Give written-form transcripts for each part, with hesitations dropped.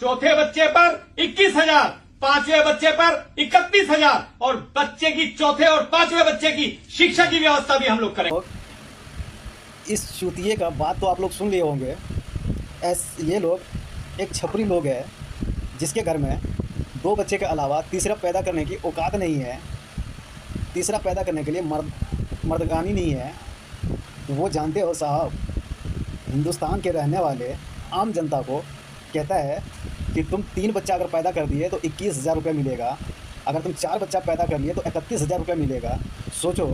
चौथे बच्चे पर 21,000, पांचवें बच्चे पर 31,000 और बच्चे की चौथे और पांचवें बच्चे की शिक्षा की व्यवस्था भी हम लोग करें। इस चूतिए का बात तो आप लोग सुन लिए होंगे। ये लोग एक छपरी लोग हैं जिसके घर में 2 बच्चे के अलावा तीसरा पैदा करने की औकात नहीं है, तीसरा पैदा करने के लिए मर्दगानी नहीं है। वो जानते हो साहब, हिंदुस्तान के रहने वाले आम जनता को कहता है कि तुम 3 बच्चा अगर पैदा कर दिए तो 21,000 रुपये मिलेगा, अगर तुम 4 बच्चा पैदा कर लिए तो 31,000 रुपये मिलेगा। सोचो,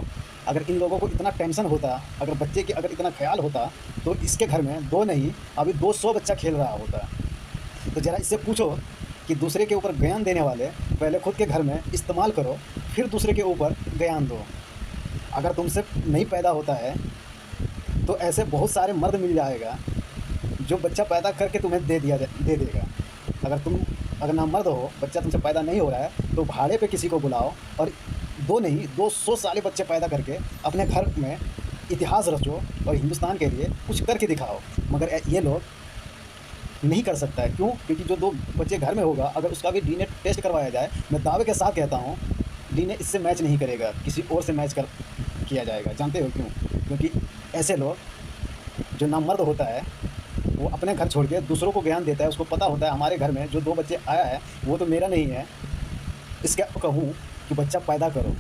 अगर इन लोगों को इतना टेंशन होता, अगर बच्चे की अगर इतना ख्याल होता तो इसके घर में 2 नहीं अभी 200 बच्चा खेल रहा होता। तो ज़रा इससे पूछो कि दूसरे के ऊपर ज्ञान देने वाले पहले खुद के घर में इस्तेमाल करो, फिर दूसरे के ऊपर ज्ञान दो। अगर तुमसे नहीं पैदा होता है तो ऐसे बहुत सारे मर्द मिल जाएगा जो बच्चा पैदा करके तुम्हें दे देगा। अगर ना मर्द हो, बच्चा तुमसे पैदा नहीं हो रहा है तो भाड़े पे किसी को बुलाओ और 2 नहीं 200 साले बच्चे पैदा करके अपने घर में इतिहास रचो और हिंदुस्तान के लिए कुछ करके दिखाओ। मगर ये लोग नहीं कर सकता है। क्यों? क्योंकि जो 2 बच्चे घर में होगा, अगर उसका भी डीएनए टेस्ट करवाया जाए, मैं दावे के साथ कहता हूँ डीएनए इससे मैच नहीं करेगा, किसी और से मैच किया जाएगा। जानते हो क्यों? क्योंकि ऐसे लोग जो नामर्द होता है वो अपने घर छोड़ के दूसरों को ज्ञान देता है। उसको पता होता है हमारे घर में जो 2 बच्चे आया है वो तो मेरा नहीं है, इसके कहूँ कि बच्चा पैदा करो।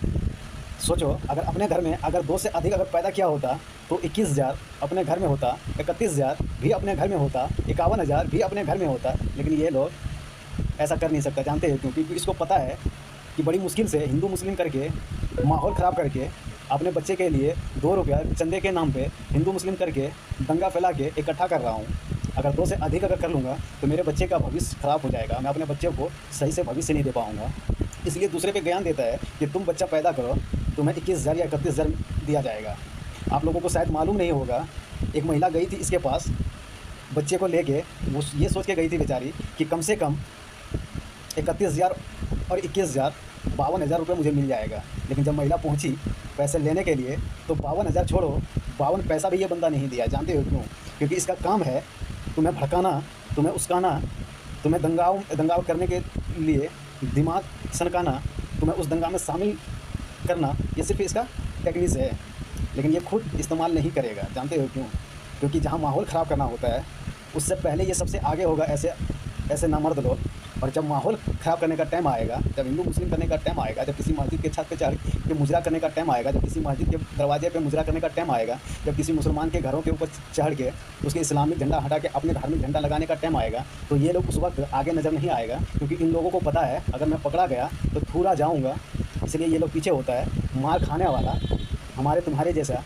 सोचो, अगर अपने घर में अगर 2 से अधिक अगर पैदा किया होता तो 21,000 अपने घर में होता, 31,000 भी अपने घर में होता, 51,000 भी अपने घर में होता। लेकिन ये लोग ऐसा कर नहीं सकता। जानते हैं क्यों? क्योंकि इसको पता है कि बड़ी मुश्किल से हिंदू मुस्लिम करके माहौल ख़राब करके अपने बच्चे के लिए 2 रुपया चंदे के नाम पे हिंदू मुस्लिम करके दंगा फैला के इकट्ठा कर रहा हूँ। अगर 2 से अधिक अगर कर लूँगा तो मेरे बच्चे का भविष्य ख़राब हो जाएगा, मैं अपने बच्चे को सही से भविष्य नहीं दे पाऊँगा। इसलिए दूसरे पे ज्ञान देता है कि तुम बच्चा पैदा करो, तुम्हें 21,000 या 31,000 दिया जाएगा। आप लोगों को शायद मालूम नहीं होगा, एक महिला गई थी इसके पास बच्चे को लेके, वो ये सोच के गई थी बेचारी कि कम से कम 31,000 और 21,000 52,000 रुपये मुझे मिल जाएगा। लेकिन जब महिला पहुंची पैसे लेने के लिए तो 52,000 छोड़ो, 52 पैसा भी ये बंदा नहीं दिया। जानते हो क्यों? क्योंकि इसका काम है तुम्हें भड़काना, तुम्हें उस्काना, तुम्हें दंगाव करने के लिए दिमाग सनकाना, तुम्हें उस दंगा में शामिल करना। ये सिर्फ इसका टेक्निक है, लेकिन ये खुद इस्तेमाल नहीं करेगा। जानते हो क्यों? क्योंकि जहाँ माहौल ख़राब करना होता है उससे पहले ये सबसे आगे होगा ऐसे नामर्द लोग। और जब माहौल ख़राब करने का टाइम आएगा, जब हिंदू मुस्लिम करने का टाइम आएगा, जब किसी मस्जिद के छत पे चढ़ के मुजरा करने का टाइम आएगा, जब किसी मस्जिद के दरवाजे पे मुजरा करने का टाइम आएगा, जब किसी मुसलमान के घरों के ऊपर चढ़ के उसके इस्लामिक झंडा हटा के अपने धार्मिक झंडा लगाने का टाइम आएगा, तो ये लोग उस वक्त आगे नज़र नहीं आएगा। क्योंकि इन लोगों को पता है अगर मैं पकड़ा गया तो थूरा जाऊँगा, इसलिए ये लोग पीछे होता है। मार खाने वाला हमारे तुम्हारे जैसा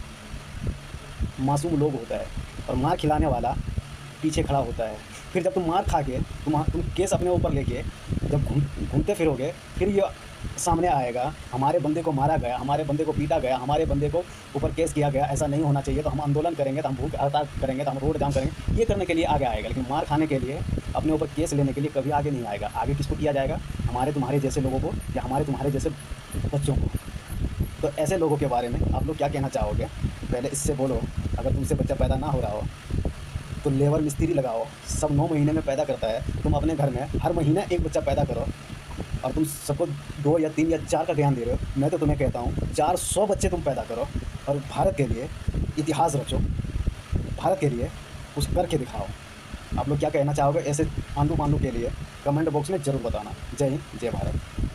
मासूम लोग होता है और मार खिलाने वाला पीछे खड़ा होता है। फिर जब तुम मार खा के तुम केस अपने ऊपर लेके जब घूमते फिरोगे, फिर ये सामने आएगा हमारे बंदे को मारा गया, हमारे बंदे को पीटा गया, हमारे बंदे को ऊपर केस किया गया, ऐसा नहीं होना चाहिए, तो हम आंदोलन करेंगे, तो हम भूख हड़ताल करेंगे, तो हम रोड जाम करेंगे। ये करने के लिए आगे आएगा, लेकिन मार खाने के लिए, अपने ऊपर केस लेने के लिए कभी आगे नहीं आएगा। आगे किसको किया जाएगा? हमारे तुम्हारे जैसे लोगों को या हमारे तुम्हारे जैसे बच्चों को। तो ऐसे लोगों के बारे में आप लोग क्या कहना चाहोगे? पहले इससे बोलो। अगर तुमसे बच्चा पैदा ना हो रहा हो तो लेबर मिस्त्री लगाओ, सब 9 महीने में पैदा करता है। तुम अपने घर में हर महीने 1 बच्चा पैदा करो और तुम सबको 2 या 3 या 4 का ज्ञान दे रहे हो। मैं तो तुम्हें कहता हूँ 400 बच्चे तुम पैदा करो और भारत के लिए इतिहास रचो, भारत के लिए कुछ करके दिखाओ। आप लोग क्या कहना चाहोगे ऐसे आंदू पांडू के लिए? कमेंट बॉक्स में ज़रूर बताना। जय हिंद, जय भारत।